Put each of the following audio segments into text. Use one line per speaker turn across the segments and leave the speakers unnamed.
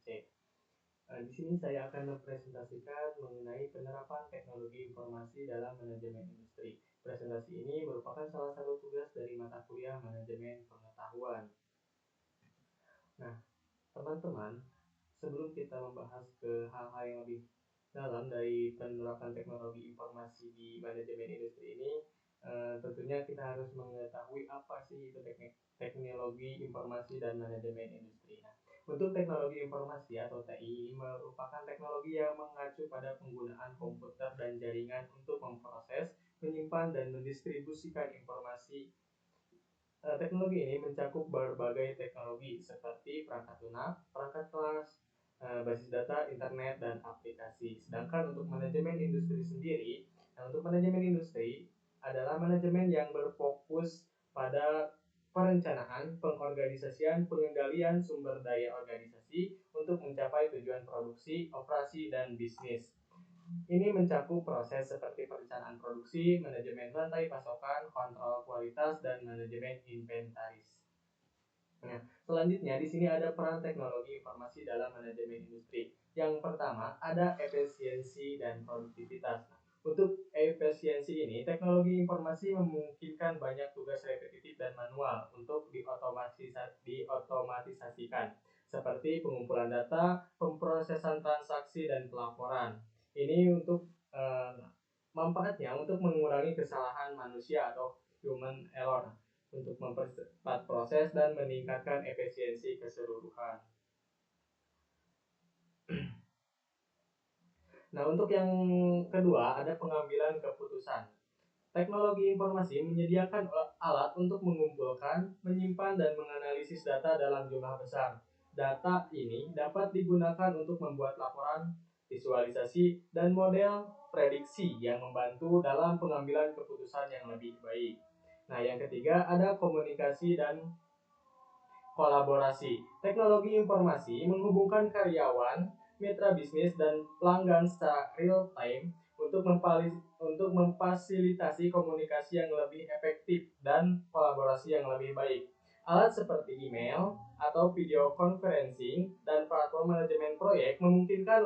Di sini saya akan mempresentasikan mengenai penerapan teknologi informasi dalam manajemen industri. Presentasi ini merupakan salah satu tugas dari mata kuliah manajemen pengetahuan. Nah, teman-teman, sebelum kita membahas ke hal-hal yang lebih dalam dari penerapan teknologi informasi di manajemen industri ini, tentunya kita harus mengetahui apa sih itu teknologi informasi dan manajemen industri. Nah, untuk teknologi informasi atau TI merupakan teknologi yang mengacu pada penggunaan komputer dan jaringan untuk memproses, menyimpan, dan mendistribusikan informasi. Teknologi ini mencakup berbagai teknologi seperti perangkat lunak, perangkat kelas, basis data, internet, dan aplikasi. Sedangkan untuk manajemen industri sendiri, untuk manajemen industri adalah manajemen yang berfokus pada perencanaan, pengorganisasian, pengendalian sumber daya organisasi untuk mencapai tujuan produksi, operasi, dan bisnis. Ini mencakup proses seperti perencanaan produksi, manajemen rantai pasokan, kontrol kualitas, dan manajemen inventaris. Nah, selanjutnya di sini ada peran teknologi informasi dalam manajemen industri. Yang pertama ada efisiensi dan produktivitas. Nah, untuk efisiensi ini, teknologi informasi memungkinkan banyak tugas repetitif dan manual untuk diotomatisasikan, seperti pengumpulan data, pemrosesan transaksi, dan pelaporan. Ini untuk manfaatnya untuk mengurangi kesalahan manusia atau human error, untuk mempercepat proses dan meningkatkan efisiensi keseluruhan. Nah, untuk yang kedua ada pengambilan keputusan. Teknologi informasi menyediakan alat untuk mengumpulkan, menyimpan, dan menganalisis data dalam jumlah besar. Data ini dapat digunakan untuk membuat laporan, visualisasi, dan model prediksi yang membantu dalam pengambilan keputusan yang lebih baik. Nah, yang ketiga ada komunikasi dan kolaborasi. Teknologi informasi menghubungkan karyawan, mitra bisnis, dan pelanggan secara real time untuk memfasilitasi komunikasi yang lebih efektif dan kolaborasi yang lebih baik. Alat seperti email atau video conferencing dan platform manajemen proyek memungkinkan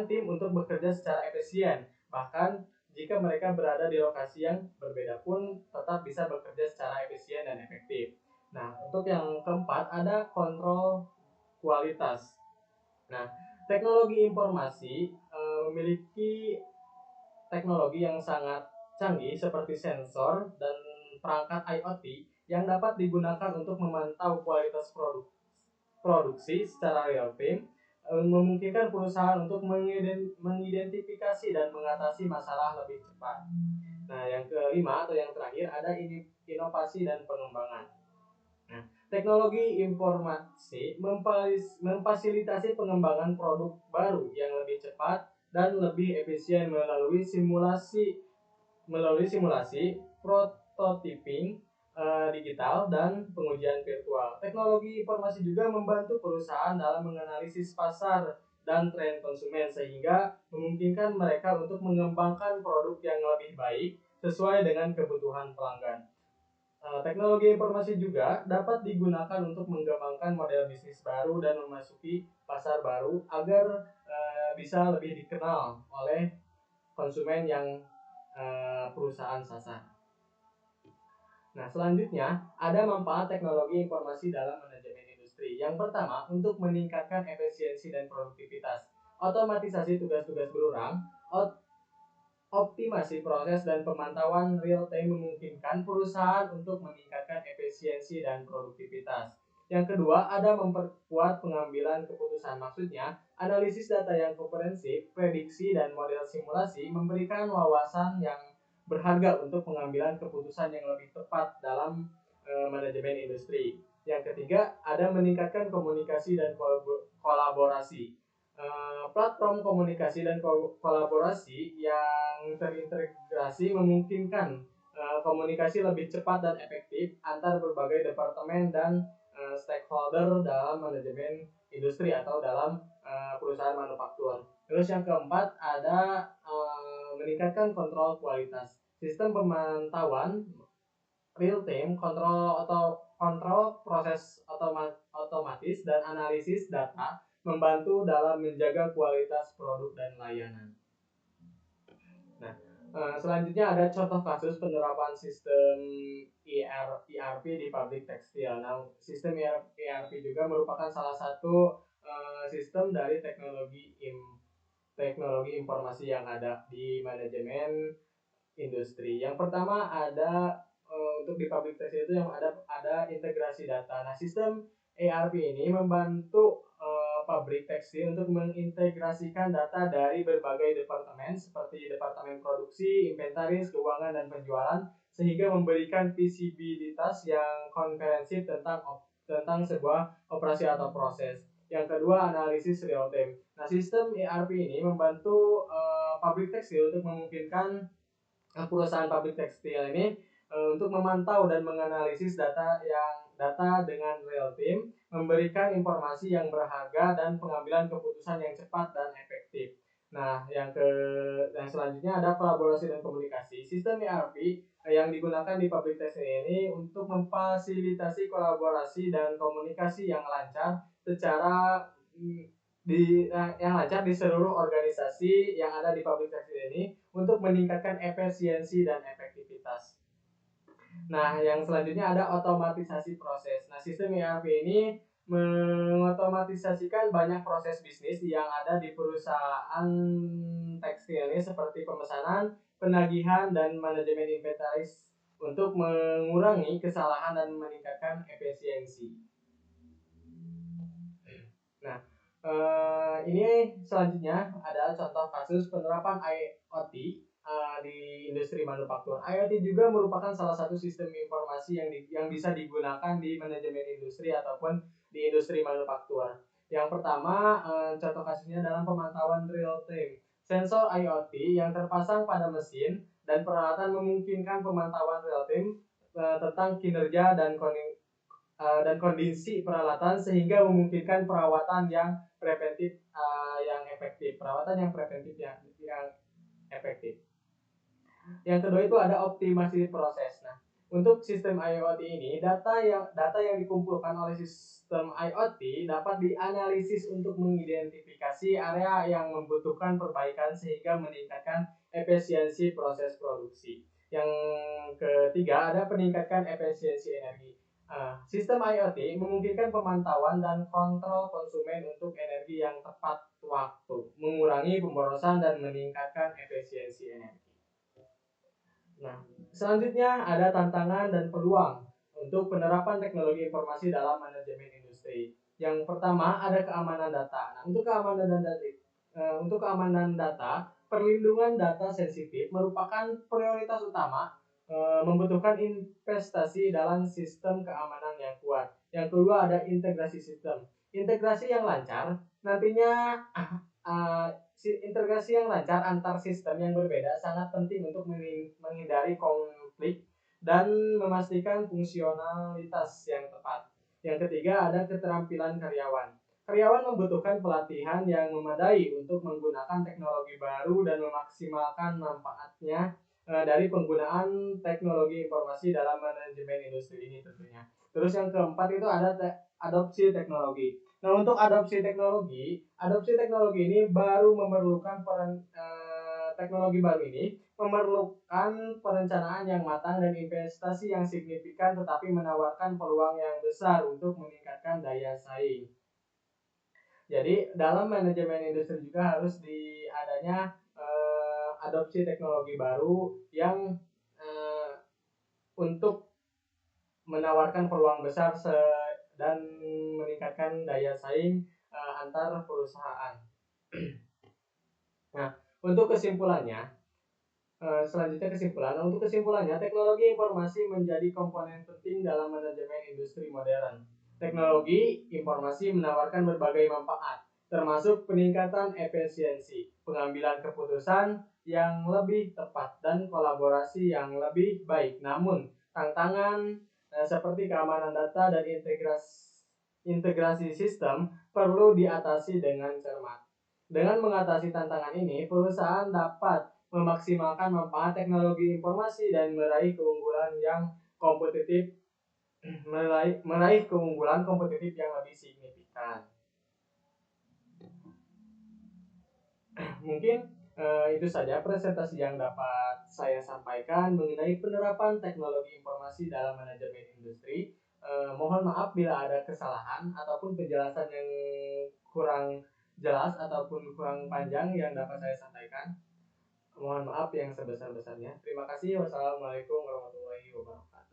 tim untuk bekerja secara efisien. Bahkan jika mereka berada di lokasi yang berbeda pun tetap bisa bekerja secara efisien dan efektif. Nah, untuk yang keempat ada kontrol kualitas. Nah, teknologi informasi memiliki teknologi yang sangat canggih seperti sensor dan perangkat IoT yang dapat digunakan untuk memantau kualitas produksi secara real time, memungkinkan perusahaan untuk mengidentifikasi dan mengatasi masalah lebih cepat. Nah, yang kelima atau yang terakhir ada inovasi dan pengembangan. Nah, teknologi informasi memfasilitasi pengembangan produk baru yang lebih cepat dan lebih efisien melalui simulasi, prototyping digital, dan pengujian virtual. Teknologi informasi juga membantu perusahaan dalam menganalisis pasar dan tren konsumen sehingga memungkinkan mereka untuk mengembangkan produk yang lebih baik sesuai dengan kebutuhan pelanggan. Teknologi informasi juga dapat digunakan untuk mengembangkan model bisnis baru dan memasuki pasar baru agar bisa lebih dikenal oleh konsumen yang perusahaan sasar. Nah, selanjutnya ada manfaat teknologi informasi dalam manajemen industri. Yang pertama, untuk meningkatkan efisiensi dan produktivitas, otomatisasi tugas-tugas berulang, optimasi proses dan pemantauan real time memungkinkan perusahaan untuk meningkatkan efisiensi dan produktivitas. Yang kedua, ada memperkuat pengambilan keputusan. Maksudnya, analisis data yang komprehensif, prediksi, dan model simulasi memberikan wawasan yang berharga untuk pengambilan keputusan yang lebih tepat dalam manajemen industri. Yang ketiga, ada meningkatkan komunikasi dan kolaborasi. Platform komunikasi dan kolaborasi yang terintegrasi memungkinkan komunikasi lebih cepat dan efektif antar berbagai departemen dan stakeholder dalam manajemen industri atau dalam perusahaan manufaktur. Terus yang keempat ada meningkatkan kontrol kualitas. Sistem pemantauan real time, kontrol kontrol proses otomatis dan analisis data, membantu dalam menjaga kualitas produk dan layanan. Nah, selanjutnya ada contoh kasus penerapan sistem ERP di pabrik tekstil. Nah, sistem ERP juga merupakan salah satu sistem dari teknologi informasi yang ada di manajemen industri. Yang pertama ada untuk di pabrik tekstil itu yang ada integrasi data. Nah, sistem ERP ini membantu pabrik tekstil untuk mengintegrasikan data dari berbagai departemen seperti departemen produksi, inventaris, keuangan, dan penjualan sehingga memberikan visibilitas yang komprehensif tentang sebuah operasi atau proses. Yang kedua, analisis real time. Nah, sistem ERP ini membantu pabrik tekstil untuk memungkinkan perusahaan pabrik tekstil ini untuk memantau dan menganalisis data dengan real time, memberikan informasi yang berharga dan pengambilan keputusan yang cepat dan efektif. Nah, yang selanjutnya ada kolaborasi dan komunikasi. Sistem ERP yang digunakan di pabrik tekstil ini untuk memfasilitasi kolaborasi dan komunikasi yang lancar yang lancar di seluruh organisasi yang ada di pabrik tekstil ini untuk meningkatkan efisiensi dan efektivitas. Nah, yang selanjutnya ada otomatisasi proses. Nah, sistem ERP ini mengotomatisasikan banyak proses bisnis yang ada di perusahaan tekstil ini seperti pemesanan, penagihan, dan manajemen inventaris untuk mengurangi kesalahan dan meningkatkan efisiensi. Nah, ini selanjutnya ada contoh kasus penerapan IoT di industri manufaktur. IoT juga merupakan salah satu sistem informasi yang bisa digunakan di manajemen industri ataupun di industri manufaktur. Yang pertama, contoh kasusnya dalam pemantauan real time. Sensor IoT yang terpasang pada mesin dan peralatan memungkinkan pemantauan real time tentang kinerja dan kondisi peralatan sehingga memungkinkan perawatan yang preventif yang efektif. Yang kedua itu ada optimasi proses. Nah, untuk sistem IoT ini, data yang dikumpulkan oleh sistem IoT dapat dianalisis untuk mengidentifikasi area yang membutuhkan perbaikan sehingga meningkatkan efisiensi proses produksi. Yang ketiga ada peningkatan efisiensi energi. Sistem IoT memungkinkan pemantauan dan kontrol konsumen untuk energi yang tepat waktu, mengurangi pemborosan dan meningkatkan efisiensi energi. Nah, selanjutnya ada tantangan dan peluang untuk penerapan teknologi informasi dalam manajemen industri. Yang pertama ada keamanan data. Nah, untuk keamanan data, perlindungan data sensitif merupakan prioritas utama, membutuhkan investasi dalam sistem keamanan yang kuat. Yang kedua ada integrasi sistem. Integrasi yang lancar nantinya integrasi yang lancar antar sistem yang berbeda sangat penting untuk menghindari konflik dan memastikan fungsionalitas yang tepat. Yang ketiga ada keterampilan karyawan. Karyawan membutuhkan pelatihan yang memadai untuk menggunakan teknologi baru dan memaksimalkan manfaatnya dari penggunaan teknologi informasi dalam manajemen industri ini tentunya. Terus yang keempat itu ada adopsi teknologi. Nah, untuk adopsi teknologi ini baru memerlukan teknologi baru ini memerlukan perencanaan yang matang dan investasi yang signifikan, tetapi menawarkan peluang yang besar untuk meningkatkan daya saing. Jadi dalam manajemen industri juga harus adanya adopsi teknologi baru yang untuk menawarkan peluang besar dan meningkatkan daya saing antar perusahaan. Nah, untuk kesimpulannya, untuk kesimpulannya, teknologi informasi menjadi komponen penting dalam manajemen industri modern. Teknologi informasi menawarkan berbagai manfaat, termasuk peningkatan efisiensi, pengambilan keputusan yang lebih tepat, dan kolaborasi yang lebih baik. Namun, tantangan seperti keamanan data dan integrasi sistem perlu diatasi dengan cermat. Dengan mengatasi tantangan ini, perusahaan dapat memaksimalkan manfaat teknologi informasi dan meraih keunggulan yang kompetitif meraih keunggulan kompetitif yang lebih signifikan. Mungkin itu saja presentasi yang dapat saya sampaikan mengenai penerapan teknologi informasi dalam manajemen industri. Mohon maaf bila ada kesalahan ataupun penjelasan yang kurang jelas ataupun kurang panjang yang dapat saya sampaikan. Mohon maaf yang sebesar-besarnya. Terima kasih. Wassalamualaikum warahmatullahi wabarakatuh.